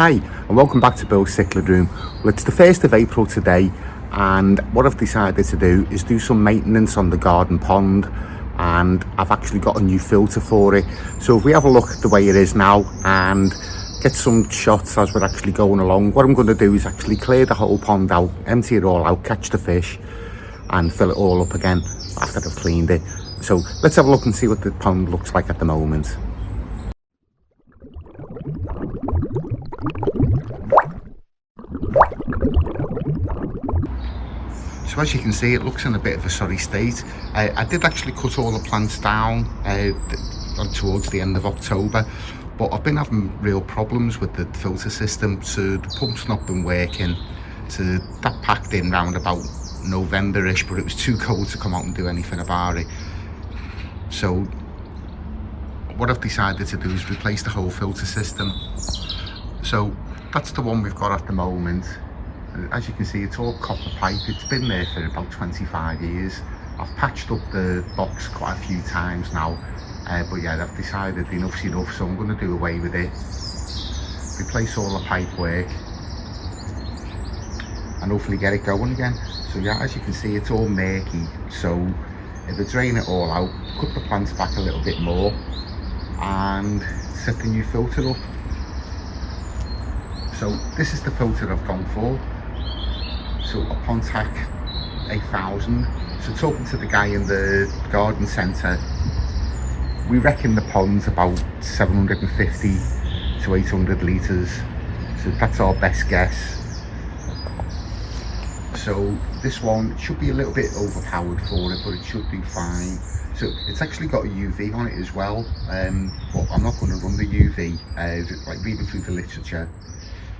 Hi and welcome back to Bill's Cichlid Room. Well, it's the 1st of April today, and what I've decided to do is do some maintenance on the garden pond, and I've actually got a new filter for it. So if we have a look at the way it is now and get some shots as we're actually going along, what I'm going to do is actually clear the whole pond out, empty it all out, catch the fish and fill it all up again after I've cleaned it. So let's have a look and see what the pond looks like at the moment. So as you can see, it looks in a bit of a sorry state. I did actually cut all the plants down towards the end of October, but I've been having real problems with the filter system. So the pump's not been working. So that packed in round about November-ish, but it was too cold to come out and do anything about it. So what I've decided to do is replace the whole filter system. So that's the one we've got at the moment. As you can see, it's all copper pipe. It's been there for about 25 years. I've patched up the box quite a few times now, but yeah, I've decided enough's enough, so I'm going to do away with it, replace all the pipe work and hopefully get it going again. So yeah, as you can see, it's all murky, so if I drain it all out, cut the plants back a little bit more and set the new filter up. So this is the filter I've gone for. So a Pontac 8000. So talking to the guy in the garden centre, we reckon the pond's about 750 to 800 litres. So that's our best guess. So this one should be a little bit overpowered for it, but it should do fine. So it's actually got a UV on it as well, but I'm not going to run the UV. Like reading through the literature,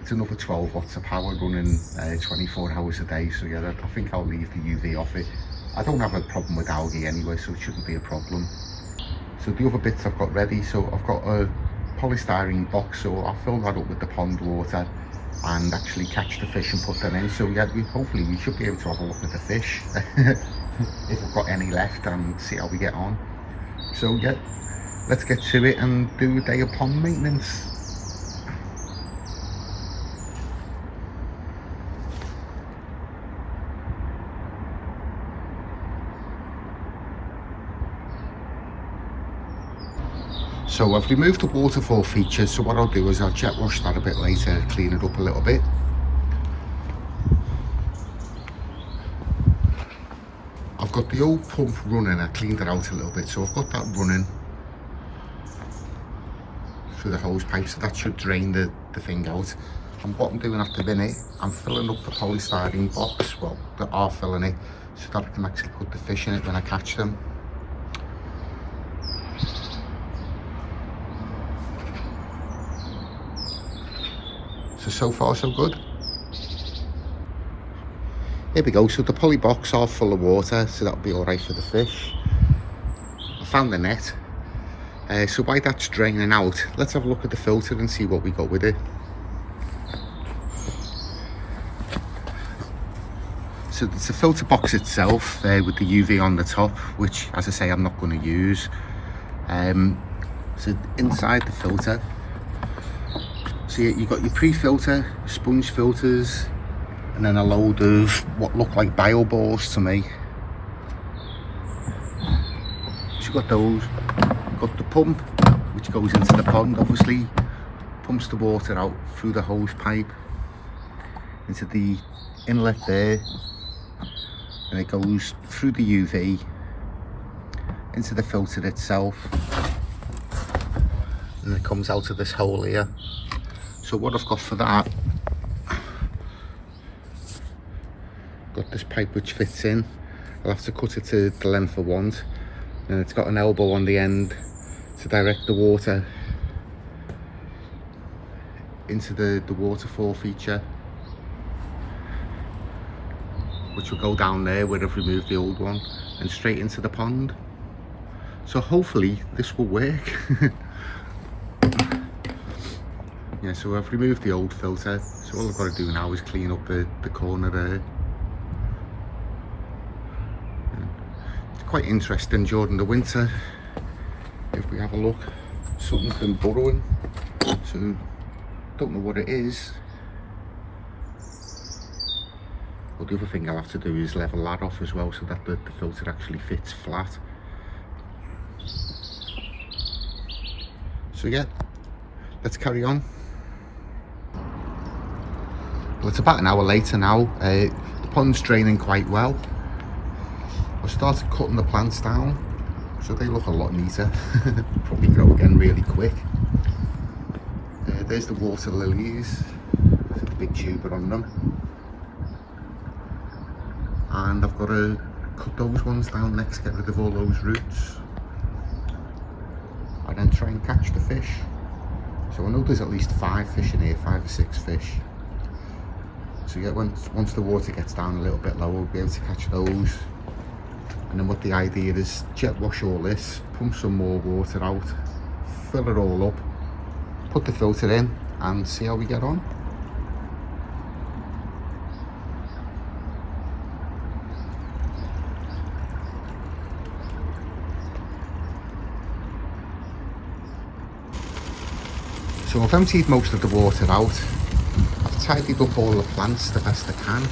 it's another 12 watts of power running 24 hours a day. So yeah, I think I'll leave the UV off it. I don't have a problem with algae anyway, so it shouldn't be a problem. So the other bits I've got ready, so I've got a polystyrene box, so I'll fill that up with the pond water and actually catch the fish and put them in. So yeah, hopefully we should be able to have a look at the fish if I've got any left, and see how we get on. So yeah, let's get to it and do a day of pond maintenance. So I've removed the waterfall feature, so what I'll do is I'll jet wash that a bit later, clean it up a little bit. I've got the old pump running, I cleaned it out a little bit, so I've got that running through the hose pipe, so that should drain the thing out. And what I'm doing at the minute, I'm filling up the polystyrene box, well, they are filling it, so that I can actually put the fish in it when I catch them. So far so good. Here we go, so the poly box are full of water, so that'll be all right for the fish. I found the net, so while that's draining out, let's have a look at the filter and see what we got with it. So it's the filter box itself with the UV on the top, which, as I say, I'm not going to use. So inside the filter, so you've got your pre-filter, sponge filters, and then a load of what look like bio balls to me. So you've got those. You've got the pump, which goes into the pond, obviously, pumps the water out through the hose pipe into the inlet there, and it goes through the UV into the filter itself, and it comes out of this hole here. So what I've got for that, got this pipe which fits in. I'll have to cut it to the length I want, and it's got an elbow on the end to direct the water into the waterfall feature, which will go down there where I've removed the old one and straight into the pond. So hopefully this will work. Yeah, so I've removed the old filter, so all I've got to do now is clean up the corner there. It's quite interesting during the winter, if we have a look, something's been burrowing. So don't know what it is. But the other thing I'll have to do is level that off as well, so that the filter actually fits flat. So yeah, let's carry on. Well, it's about an hour later now. The pond's draining quite well. I started cutting the plants down, so they look a lot neater. Probably grow again really quick. There's the water lilies, the big tuber on them. And I've got to cut those ones down next, get rid of all those roots. And then try and catch the fish. So I know there's at least 5 fish in here, 5 or 6 fish. So yeah, once the water gets down a little bit lower, we'll be able to catch those. And then what the idea is, jet wash all this, pump some more water out, fill it all up, put the filter in and see how we get on. So I've emptied most of the water out. I've tidied up all the plants the best I can.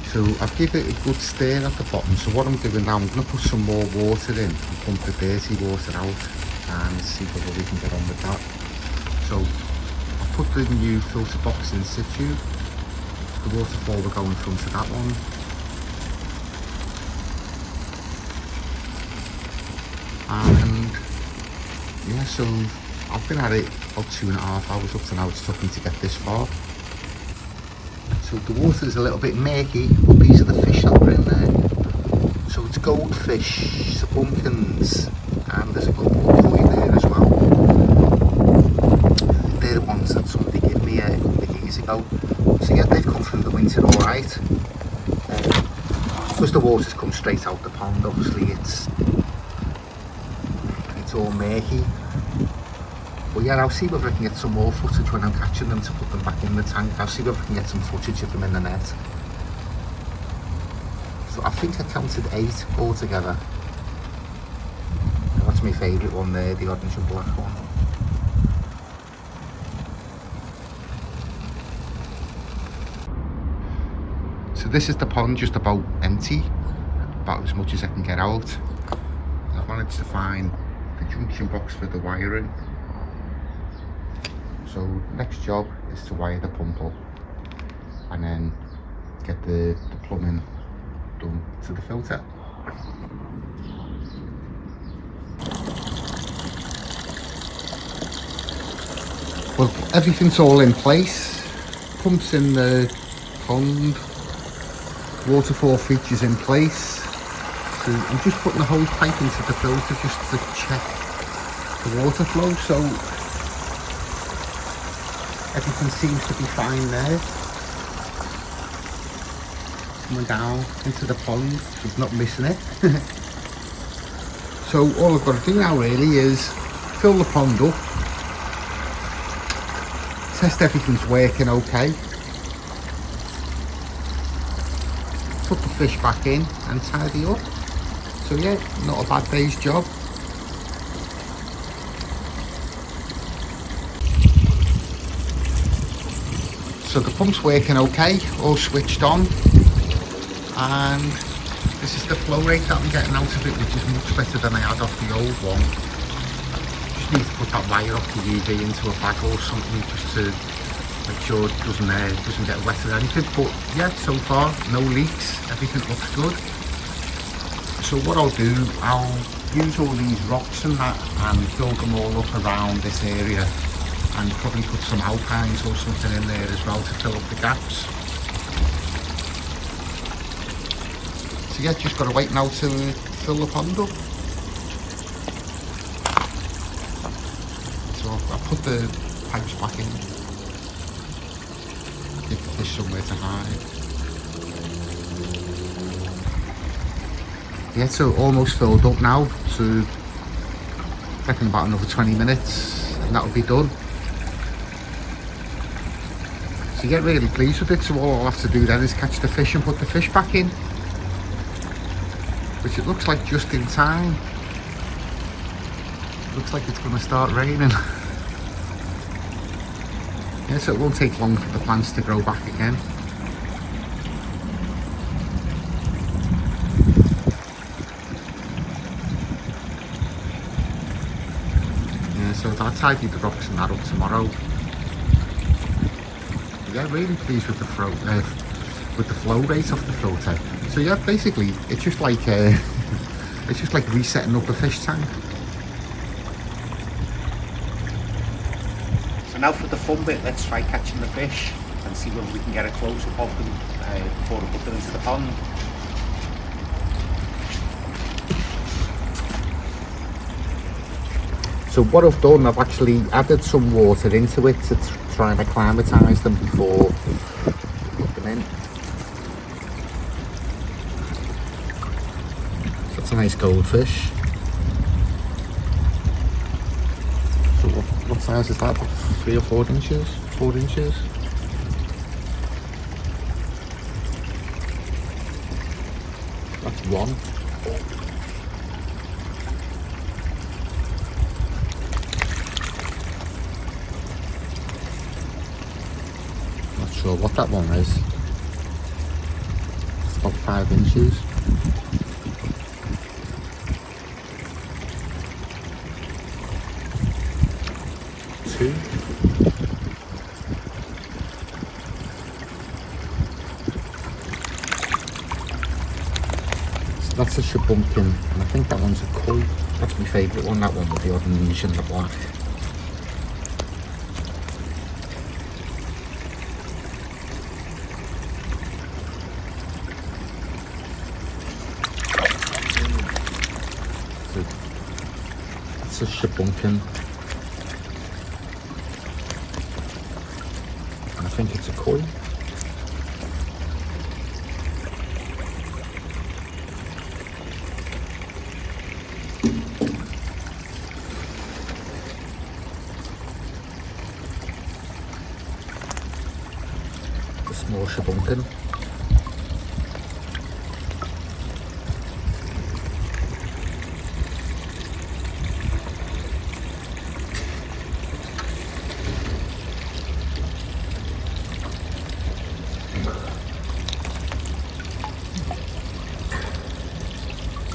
So I've given it a good stir at the bottom. So what I'm doing now, I'm going to put some more water in and pump the dirty water out and see whether we can get on with that. So I've put the new filter box in situ. The waterfall will go in front of that one. And yeah, so I've been at it about 2.5 hours up to now. It's took me to get this far. So the water's a little bit murky, but these are the fish that were in there. So it's goldfish, subunkins, and there's a global koi there as well. They're the ones that somebody gave me a couple of years ago. So yeah, they've come through the winter alright. Because the water's come straight out the pond, obviously it's all murky. But yeah, I'll see whether I can get some more footage when I'm catching them to put them back in the tank. I'll see whether I can get some footage of them in the net. So I think I counted 8 altogether. That's my favourite one there, the orange and black one. So this is the pond just about empty, about as much as I can get out. I've managed to find the junction box for the wiring. So next job is to wire the pump up and then get the plumbing done to the filter. Well, everything's all in place. Pumps in the pond, waterfall features in place. So I'm just putting the hose pipe into the filter just to check the water flow. So everything seems to be fine there. Coming down into the pond, so it's not missing it. So all I've got to do now really is fill the pond up, test everything's working okay, put the fish back in and tidy up. So yeah, not a bad day's job. So the pump's working okay, all switched on, and this is the flow rate that I'm getting out of it, which is much better than I had off the old one. Just need to put that wire off the UV into a bag or something just to make sure it doesn't get wet or anything. But yeah, so far no leaks, everything looks good. So what I'll do, I'll use all these rocks and that and build them all up around this area, and probably put some alpines or something in there as well to fill up the gaps. So yeah, just got to wait now to fill the pond up. So I'll put the pipes back in, give the fish somewhere to hide. Yeah, so almost filled up now, so I reckon about another 20 minutes and that'll be done. So get really pleased with it, so all I'll have to do then is catch the fish and put the fish back in, which it looks like just in time. Looks like it's going to start raining. Yeah, so it won't take long for the plants to grow back again. Yeah, so I'll tidy the rocks and that up tomorrow. Yeah, really pleased with the flow rate of the filter. So yeah, basically it's just like it's just like resetting up a fish tank. So now for the fun bit, let's try catching the fish and see whether we can get a close up of them before we put them into the pond. So what I've done, I've actually added some water into it to try and acclimatise them before we put them in. So that's a nice goldfish. So what size is that? 3 or 4 inches? 4 inches? That's one. Not sure what that one is. It's about 5 inches. Two. So that's a shabumpkin, and I think that one's a koi. That's my favourite one, that one with the orange and the black. That's a shabumpkin. I think it's a koi. A small shabumpkin.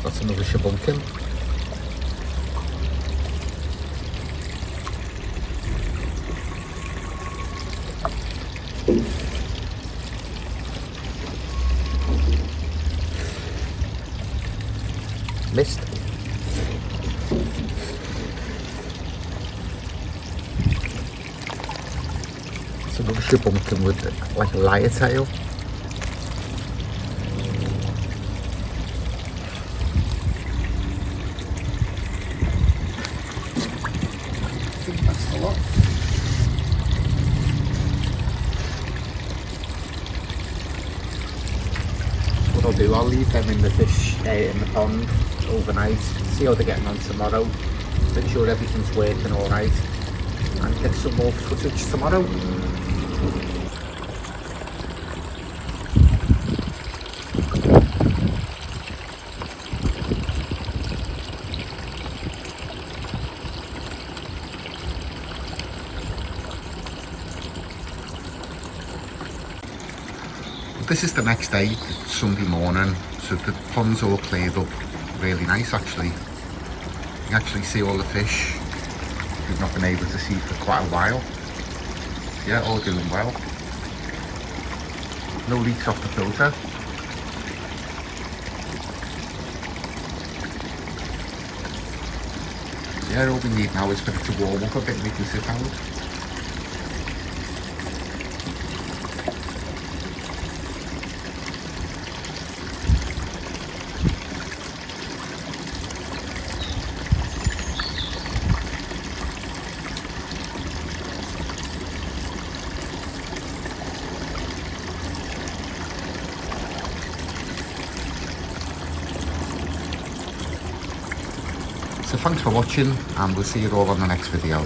That's another shabumpkin. Missed. It's another shabumpkin with like a lyre tail. That's a lot. What I'll do, I'll leave them in the fish in the pond overnight, see how they're getting on tomorrow, make sure everything's working alright, and get some more footage tomorrow. This is the next day, it's Sunday morning, so the pond's all cleared up really nice actually. You can actually see all the fish we've not been able to see for quite a while. Yeah, all doing well. No leaks off the filter. Yeah, all we need now is for it to warm up a bit and we can sit out. So thanks for watching, and we'll see you all on the next video.